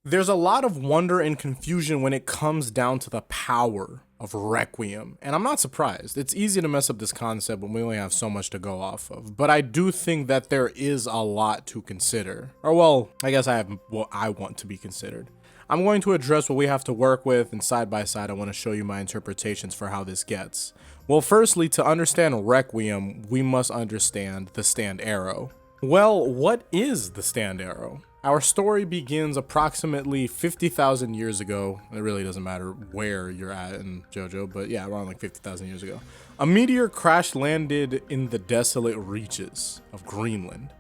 There's a lot of wonder and confusion when it comes down to the power of Requiem, and I'm not surprised. It's easy to mess up this concept when we only have so much to go off of, but I do think that there is a lot to consider. Or well, I guess I have what I want to be considered. I'm going to address what we have to work with, and side by side I want to show you my interpretations for how this gets. Well, firstly, to understand Requiem, we must understand the stand arrow. Well, what is the stand arrow? Our story begins approximately 50,000 years ago. It really doesn't matter where you're at in JoJo, but yeah, around like 50,000 years ago. A meteor crash landed in the desolate reaches of Greenland.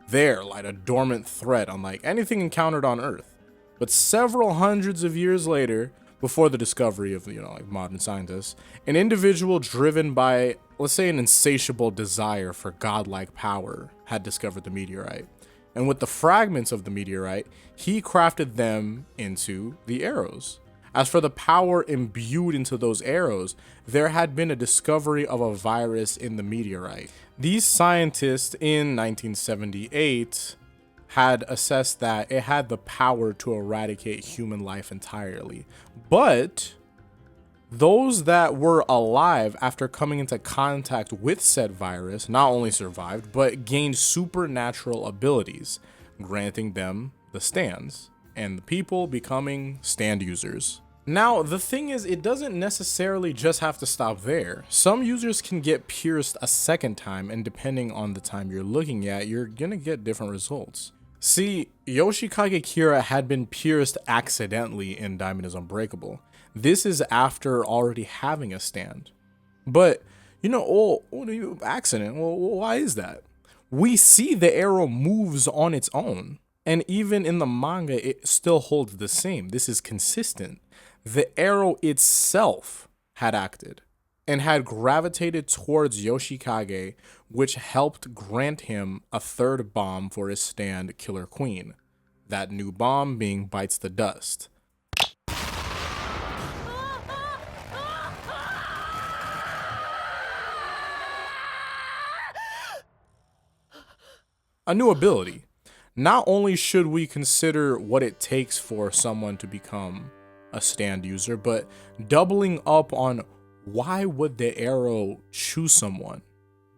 There lied a dormant threat unlike anything encountered on Earth. But several hundreds of years later, before the discovery of, like modern scientists, an individual driven by, let's say, an insatiable desire for godlike power had discovered the meteorite. And with the fragments of the meteorite, he crafted them into the arrows. As for the power imbued into those arrows, there had been a discovery of a virus in the meteorite. These scientists in 1978 had assessed that it had the power to eradicate human life entirely. But those that were alive after coming into contact with said virus not only survived, but gained supernatural abilities, granting them the stands, and the people becoming stand users. Now, the thing is, it doesn't necessarily just have to stop there. Some users can get pierced a second time, and depending on the time you're looking at, you're gonna get different results. See, Yoshikage Kira had been pierced accidentally in Diamond is Unbreakable. This is after already having a stand. But, accident? Well, why is that? We see the arrow moves on its own. And even in the manga, it still holds the same. This is consistent. The arrow itself had acted and had gravitated towards Yoshikage, which helped grant him a third bomb for his stand, Killer Queen. That new bomb being Bites the Dust. A new ability. Not only should we consider what it takes for someone to become a stand user, but doubling up on why would the arrow choose someone?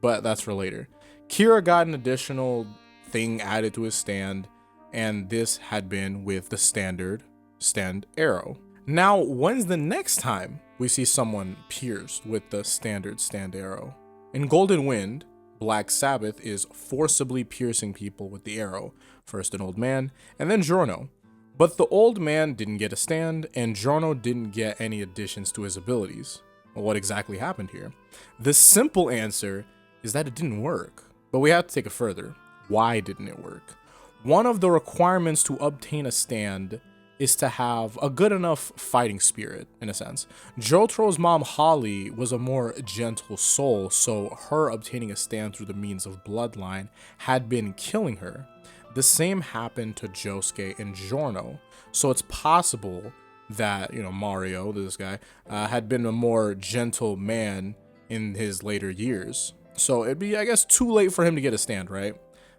But that's for later. Kira got an additional thing added to his stand, and this had been with the standard stand arrow. Now, when's the next time we see someone pierced with the standard stand arrow? In Golden Wind, Black Sabbath is forcibly piercing people with the arrow, first an old man, and then Giorno. But the old man didn't get a stand, and Giorno didn't get any additions to his abilities. Well, what exactly happened here? The simple answer is that it didn't work. But we have to take it further. Why didn't it work? One of the requirements to obtain a stand is to have a good enough fighting spirit, in a sense. Jotaro's mom, Holly, was a more gentle soul, so her obtaining a stand through the means of bloodline had been killing her. The same happened to Josuke and Giorno, so it's possible that, Mario, this guy, had been a more gentle man in his later years. So it'd be, I guess, too late for him to get a stand, right?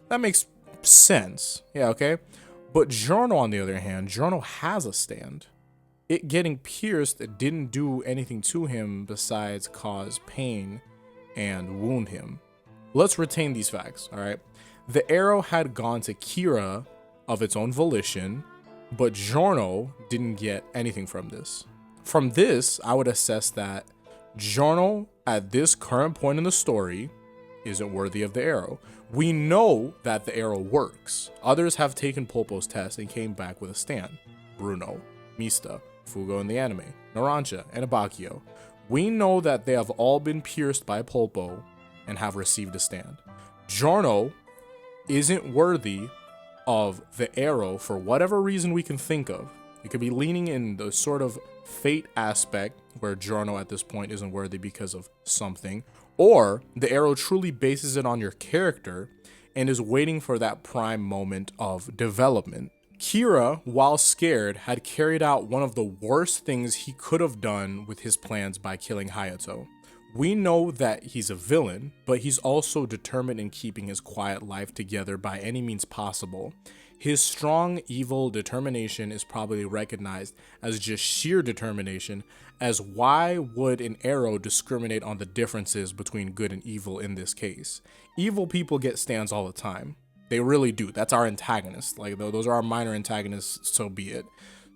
That makes sense. Yeah, okay. But Giorno, on the other hand, Giorno has a stand. It getting pierced didn't do anything to him besides cause pain and wound him. Let's retain these facts, all right? The arrow had gone to Kira of its own volition, but Giorno didn't get anything from this. From this, I would assess that Giorno, at this current point in the story, isn't worthy of the arrow. We know that the arrow works. Others have taken Pulpo's test and came back with a stand. Bruno, Mista, Fugo in the anime, Narancia, and Abakio. We know that they have all been pierced by Pulpo and have received a stand. Giorno isn't worthy of the arrow for whatever reason we can think of. It could be leaning in the sort of fate aspect where Giorno at this point isn't worthy because of something, or the arrow truly bases it on your character and is waiting for that prime moment of development. Kira, while scared, had carried out one of the worst things he could have done with his plans by killing Hayato. We know that he's a villain, but he's also determined in keeping his quiet life together by any means possible. His strong evil determination is probably recognized as just sheer determination, as why would an arrow discriminate on the differences between good and evil in this case? Evil people get stands all the time. They really do. That's our antagonist. Like, those are our minor antagonists, so be it.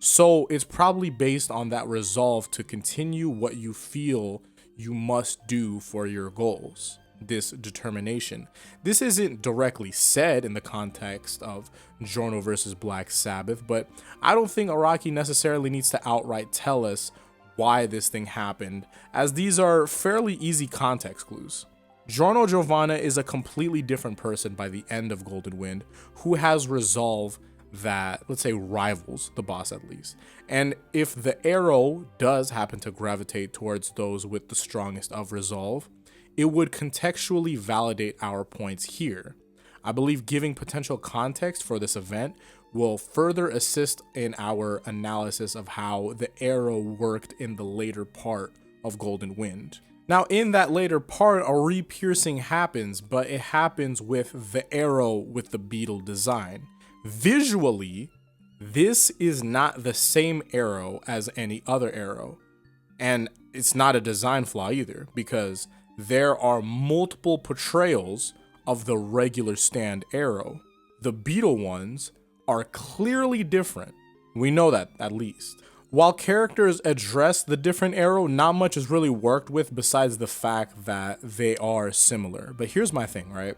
So it's probably based on that resolve to continue what you feel you must do for your goals. This determination. This isn't directly said in the context of Giorno versus Black Sabbath, but I don't think Araki necessarily needs to outright tell us why this thing happened, as these are fairly easy context clues. Giorno Giovanna is a completely different person by the end of Golden Wind, who has resolve that, let's say, rivals the boss at least. And if the arrow does happen to gravitate towards those with the strongest of resolve, it would contextually validate our points here. I believe giving potential context for this event will further assist in our analysis of how the arrow worked in the later part of Golden Wind. Now, in that later part, a re-piercing happens, but it happens with the arrow with the beetle design. Visually, this is not the same arrow as any other arrow. And it's not a design flaw either, because there are multiple portrayals of the regular stand arrow. The beetle ones are clearly different. We know that, at least. While characters address the different arrow, not much is really worked with besides the fact that they are similar. But here's my thing, right?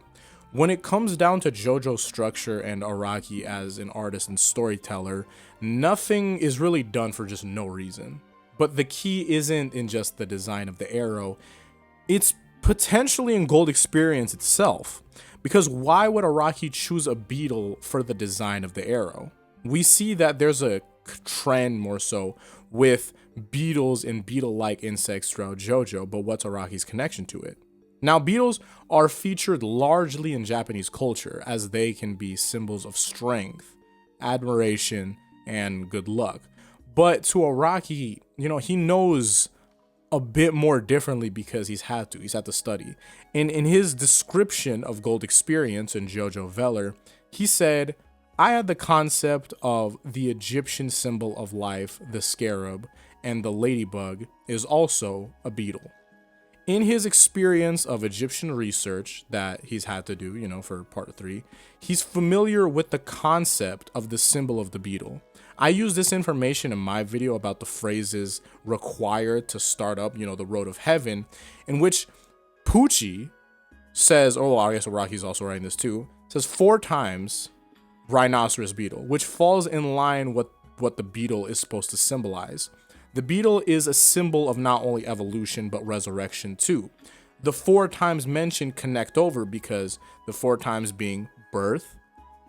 When it comes down to JoJo's structure and Araki as an artist and storyteller, nothing is really done for just no reason. But the key isn't in just the design of the arrow, it's potentially in Gold Experience itself. Because why would Araki choose a beetle for the design of the arrow? We see that there's a trend more so with beetles and beetle-like insects throughout JoJo, but what's Araki's connection to it? Now, beetles are featured largely in Japanese culture, as they can be symbols of strength, admiration, and good luck. But to Araki, he knows a bit more differently because he's had to study. And in his description of Gold Experience in JoJo Veller, he said, "I had the concept of the Egyptian symbol of life, the scarab, and the ladybug is also a beetle." In his experience of Egyptian research that he's had to do, for part 3, he's familiar with the concept of the symbol of the beetle. I use this information in my video about the phrases required to start up, the road of heaven, in which Pucci says, I guess Araki's also writing this too, says 4 times rhinoceros beetle, which falls in line with what the beetle is supposed to symbolize. The beetle is a symbol of not only evolution, but resurrection too. The 4 times mentioned connect over because the 4 times being birth,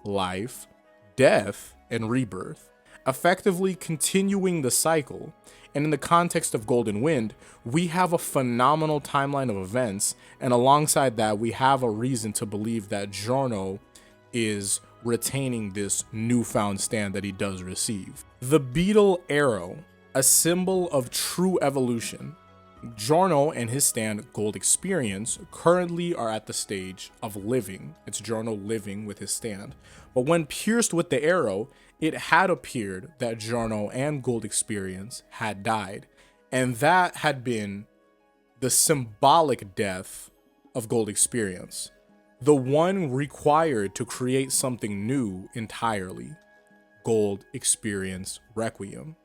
life, death, and rebirth, effectively continuing the cycle. And in the context of Golden Wind, we have a phenomenal timeline of events, and alongside that, we have a reason to believe that Giorno is retaining this newfound stand that he does receive. The beetle arrow, a symbol of true evolution. Giorno and his stand Gold Experience currently are at the stage of living. It's Giorno living with his stand. But when pierced with the arrow, it had appeared that Giorno and Gold Experience had died. And that had been the symbolic death of Gold Experience. The one required to create something new entirely. Gold Experience Requiem.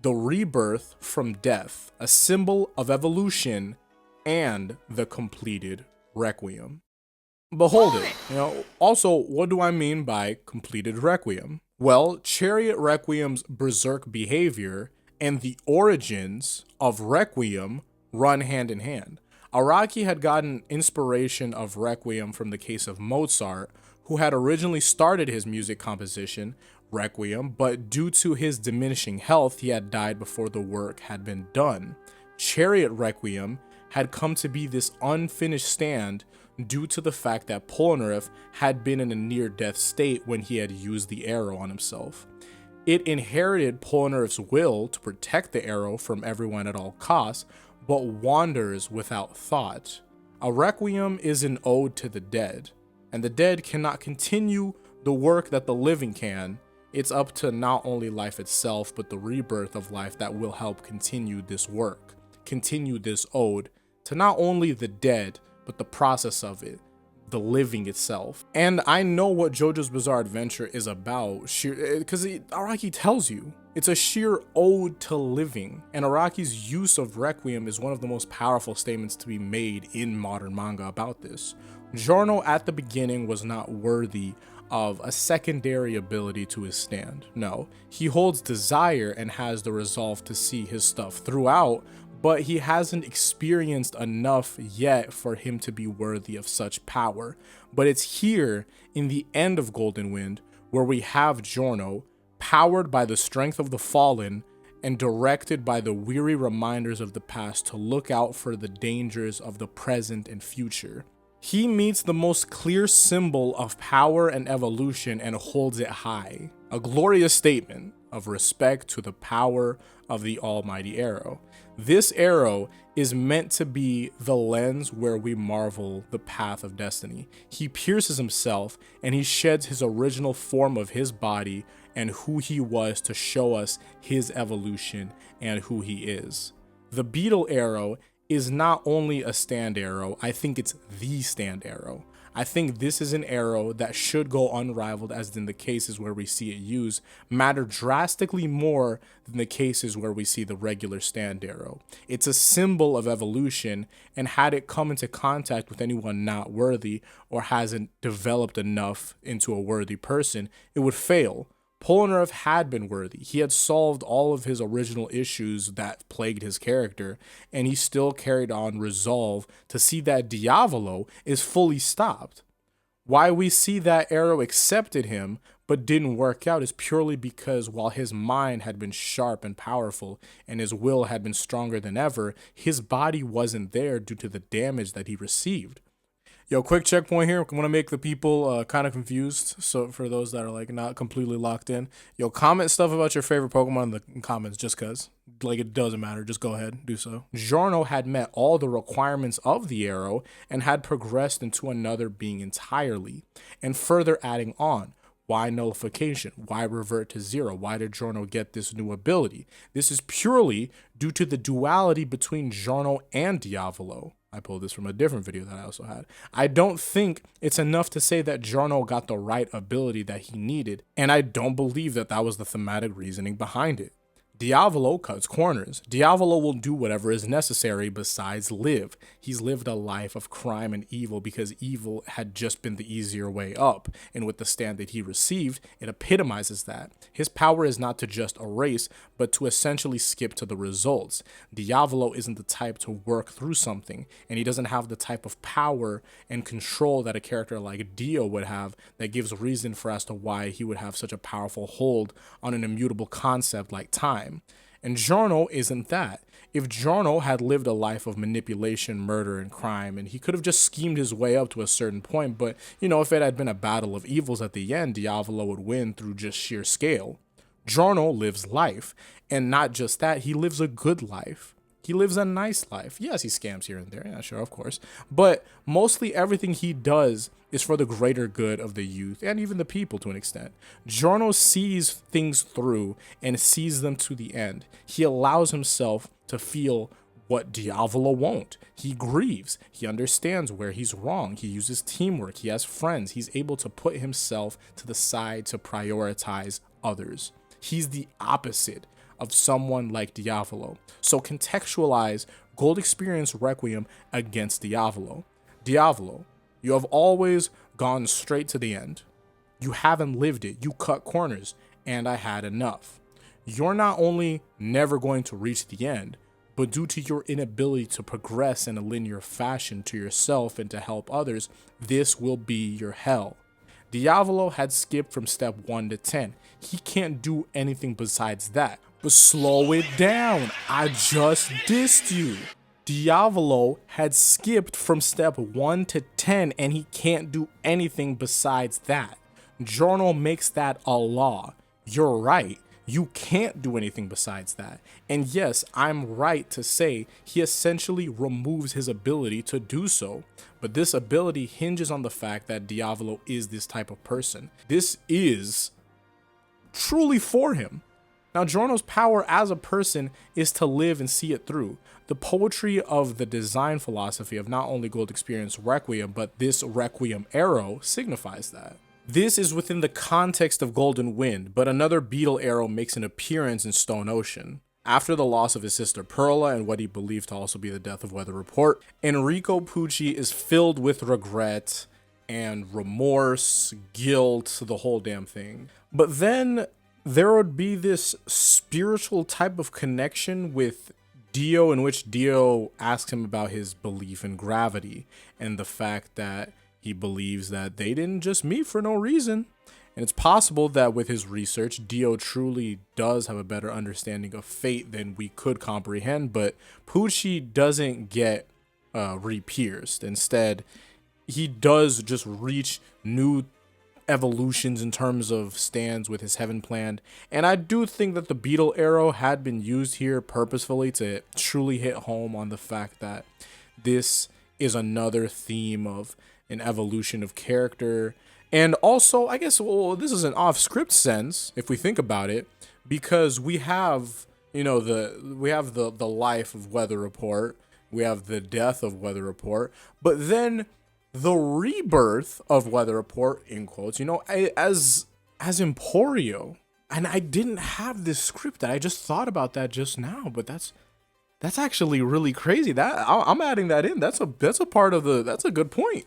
The rebirth from death, a symbol of evolution, and the completed Requiem. But hold it, also, what do I mean by completed Requiem? Well, Chariot Requiem's berserk behavior and the origins of Requiem run hand in hand. Araki had gotten inspiration of Requiem from the case of Mozart, who had originally started his music composition, Requiem, but due to his diminishing health, he had died before the work had been done. Chariot Requiem had come to be this unfinished stand due to the fact that Polnareff had been in a near-death state when he had used the arrow on himself. It inherited Polnareff's will to protect the arrow from everyone at all costs, but wanders without thought. A requiem is an ode to the dead, and the dead cannot continue the work that the living can, it's up to not only life itself, but the rebirth of life that will help continue this work, continue this ode to not only the dead, but the process of it, the living itself. And I know what JoJo's Bizarre Adventure is about, because Araki tells you. It's a sheer ode to living, and Araki's use of Requiem is one of the most powerful statements to be made in modern manga about this. Giorno at the beginning was not worthy of a secondary ability to his stand. No, he holds desire and has the resolve to see his stuff throughout, but he hasn't experienced enough yet for him to be worthy of such power. But it's here in the end of Golden Wind where we have Giorno, powered by the strength of the fallen and directed by the weary reminders of the past to look out for the dangers of the present and future. He meets the most clear symbol of power and evolution and holds it high, a glorious statement of respect to the power of the almighty arrow. This arrow is meant to be the lens where we marvel the path of destiny. He pierces himself and he sheds his original form of his body and who he was to show us his evolution and who he is. The beetle arrow is not only a stand arrow, I think it's the stand arrow. I think this is an arrow that should go unrivaled, as in the cases where we see it used matter drastically more than the cases where we see the regular stand arrow. It's a symbol of evolution, and had it come into contact with anyone not worthy or hasn't developed enough into a worthy person, it would fail. Polnareff had been worthy. He had solved all of his original issues that plagued his character, and he still carried on resolve to see that Diavolo is fully stopped. Why we see that arrow accepted him but didn't work out is purely because while his mind had been sharp and powerful and his will had been stronger than ever, his body wasn't there due to the damage that he received. Yo, quick checkpoint here. I want to make the people kind of confused. So for those that are like not completely locked in, yo, comment stuff about your favorite Pokemon in the comments just cause. Like, it doesn't matter. Just go ahead, do so. Giorno had met all the requirements of the arrow and had progressed into another being entirely. And further adding on, why nullification? Why revert to zero? Why did Giorno get this new ability? This is purely due to the duality between Giorno and Diavolo. I pulled this from a different video that I also had. I don't think it's enough to say that Giorno got the right ability that he needed, and I don't believe that that was the thematic reasoning behind it. Diavolo cuts corners. Diavolo will do whatever is necessary besides live. He's lived a life of crime and evil because evil had just been the easier way up. And with the stand that he received, it epitomizes that. His power is not to just erase, but to essentially skip to the results. Diavolo isn't the type to work through something, and he doesn't have the type of power and control that a character like Dio would have that gives reason for as to why he would have such a powerful hold on an immutable concept like time. And Giorno isn't that. If Giorno had lived a life of manipulation, murder, and crime, and he could have just schemed his way up to a certain point, but, you know, if it had been a battle of evils at the end, Diavolo would win through just sheer scale. Giorno lives life, and not just that, he lives a good life. He lives a nice life. Yes, he scams here and there, yeah, sure, of course. But mostly everything he does is for the greater good of the youth and even the people to an extent. Giorno sees things through and sees them to the end. He allows himself to feel what Diavolo won't. He grieves. He understands where he's wrong. He uses teamwork. He has friends. He's able to put himself to the side to prioritize others. He's the opposite of someone like Diavolo. So contextualize Gold Experience Requiem against Diavolo. Diavolo, you have always gone straight to the end. You haven't lived it. You cut corners, and I had enough. You're not only never going to reach the end, but due to your inability to progress in a linear fashion to yourself and to help others, this will be your hell. Diavolo had skipped from step 1 to 10. He can't do anything besides that. But slow it down. I just dissed you. Diavolo had skipped from step 1 to 10 and he can't do anything besides that. Giorno makes that a law. You're right. you can't do anything besides that. And yes, I'm right to say he essentially removes his ability to do so. But this ability hinges on the fact that Diavolo is this type of person. This is truly for him. Now, Giorno's power as a person is to live and see it through. The poetry of the design philosophy of not only Gold Experience Requiem, but this Requiem arrow signifies that. This is within the context of Golden Wind, but another beetle arrow makes an appearance in Stone Ocean. After the loss of his sister Perla and what he believed to also be the death of Weather Report, Enrico Pucci is filled with regret and remorse, guilt, the whole damn thing. But then there would be this spiritual type of connection with Dio, in which Dio asks him about his belief in gravity and the fact that he believes that they didn't just meet for no reason. And it's possible that with his research, Dio truly does have a better understanding of fate than we could comprehend, but Pucci doesn't get re-pierced. Instead, he does just reach new evolutions in terms of stands with his heaven planned. And I do think that the beetle arrow had been used here purposefully to truly hit home on the fact that this is another theme of an evolution of character. And also, I guess, well, this is an off-script sense if we think about it, because we have, you know, the life of Weather Report, we have the death of Weather Report, but then the rebirth of Weather Report, in quotes, you know, as Emporio. And I didn't have this script that I just thought about that just now, but that's actually really crazy. That I'm adding that in. That's a part of that's a good point.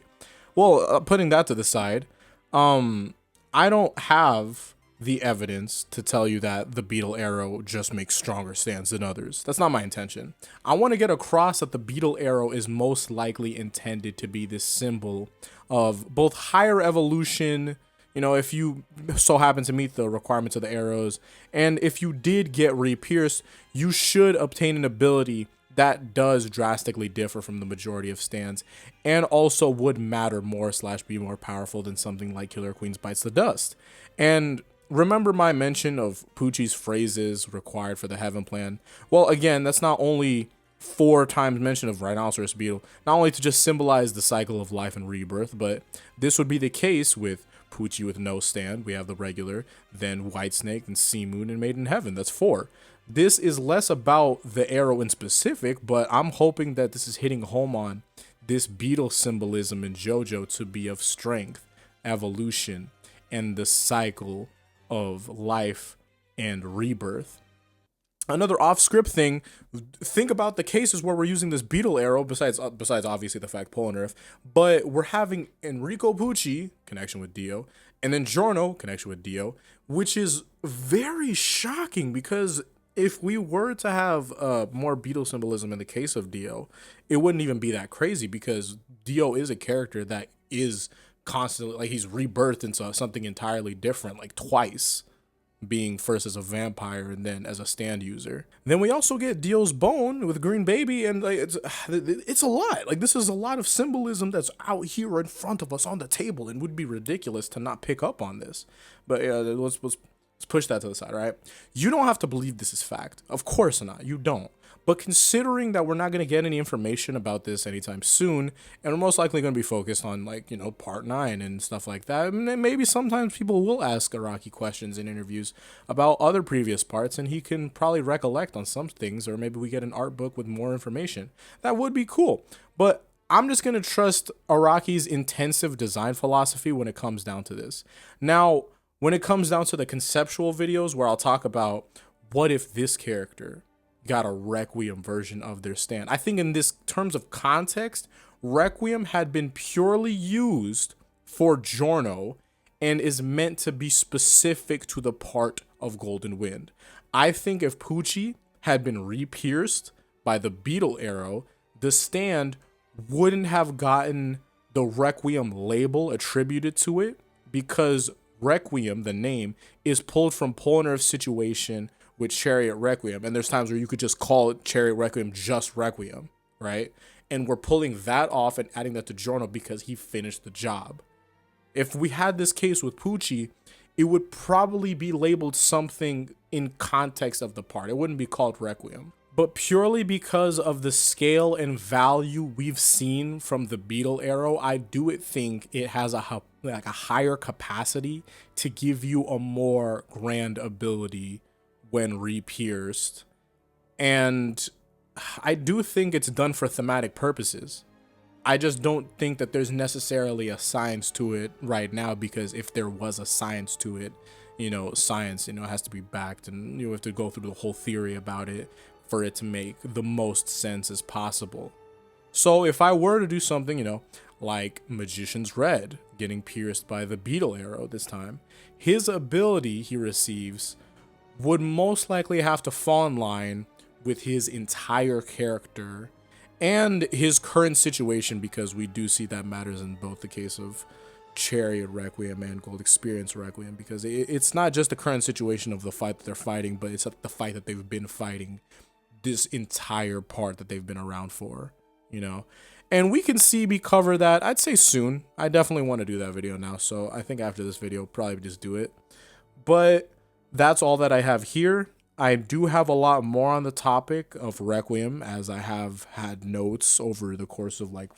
Well, putting that to the side, I don't have the evidence to tell you that the beetle arrow just makes stronger stands than others. That's not my intention. I want to get across that the beetle arrow is most likely intended to be this symbol of both higher evolution, you know, if you so happen to meet the requirements of the arrows, and if you did get re-pierced, you should obtain an ability that does drastically differ from the majority of stands, and also would matter more / be more powerful than something like Killer Queen's Bites the Dust. And remember my mention of Pucci's phrases required for the Heaven Plan? Well, again, that's not only 4 times mention of Rhinoceros Beetle, not only to just symbolize the cycle of life and rebirth, but this would be the case with Pucci with no stand. We have the regular, then Whitesnake, then Sea Moon, and Maiden Heaven. That's 4. This is less about the arrow in specific, but I'm hoping that this is hitting home on this beetle symbolism in JoJo to be of strength, evolution, and the cycle of life and rebirth. Another off-script thing, think about the cases where we're using this beetle arrow, besides obviously the fact Polnareff, but we're having Enrico Pucci, connection with Dio, and then Giorno, connection with Dio, which is very shocking because if we were to have more beetle symbolism in the case of Dio, it wouldn't even be that crazy because Dio is a character that is constantly, like, he's rebirthed into something entirely different, like twice, being first as a vampire and then as a stand user. Then we also get Dio's bone with Green Baby, and like it's a lot. Like, this is a lot of symbolism that's out here in front of us on the table, and would be ridiculous to not pick up on this. But yeah, let's push that to the side, right? You don't have to believe this is fact. Of course not. You don't. But considering that we're not going to get any information about this anytime soon, and we're most likely going to be focused on, like, you know, part 9 and stuff like that, and maybe sometimes people will ask Araki questions in interviews about other previous parts, and he can probably recollect on some things, or maybe we get an art book with more information. That would be cool. But I'm just going to trust Araki's intensive design philosophy when it comes down to this. Now, when it comes down to the conceptual videos where I'll talk about what if this character got a Requiem version of their stand, I think in this terms of context, Requiem had been purely used for Giorno and is meant to be specific to the part of Golden Wind. I think if Pucci had been re-pierced by the beetle arrow, the stand wouldn't have gotten the Requiem label attributed to it, because Requiem, the name, is pulled from Polnareff's situation with Chariot Requiem, and there's times where you could just call it Chariot Requiem just Requiem, right? And we're pulling that off and adding that to Giorno because he finished the job. If we had this case with Pucci, it would probably be labeled something in context of the part. It wouldn't be called Requiem. But purely because of the scale and value we've seen from the Beetle Arrow, I do think it has a higher capacity to give you a more grand ability when re-pierced. And I do think it's done for thematic purposes. I just don't think that there's necessarily a science to it right now, because if there was a science to it, science, has to be backed, and you have to go through the whole theory about it for it to make the most sense as possible. So if I were to do something, like Magician's Red getting pierced by the Beetle Arrow this time, his ability he receives would most likely have to fall in line with his entire character and his current situation, because we do see that matters in both the case of Chariot Requiem and Gold Experience Requiem, because it's not just the current situation of the fight that they're fighting, but it's the fight that they've been fighting this entire part that they've been around for, and we can see me cover that, I'd say soon. I definitely want to do that video now, so I think after this video probably just do it. But that's all that I have here. I do have a lot more on the topic of Requiem, as I have had notes over the course of like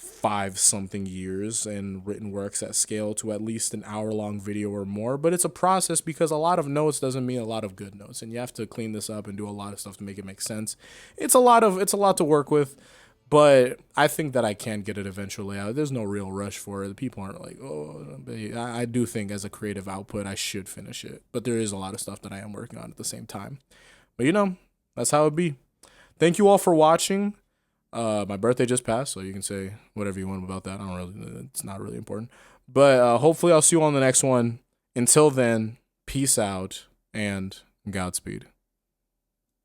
5-something years and written works that scale to at least an hour-long video or more. But it's a process, because a lot of notes doesn't mean a lot of good notes, and you have to clean this up and do a lot of stuff to make it make sense. It's a lot to work with, but I think that I can get it eventually out. There's no real rush for it. People aren't like, oh, but I do think as a creative output I should finish it, but there is a lot of stuff that I am working on at the same time. But that's how it be. Thank you all for watching. My birthday just passed, so you can say whatever you want about that. It's not really important. But hopefully I'll see you on the next one. Until then, peace out and Godspeed.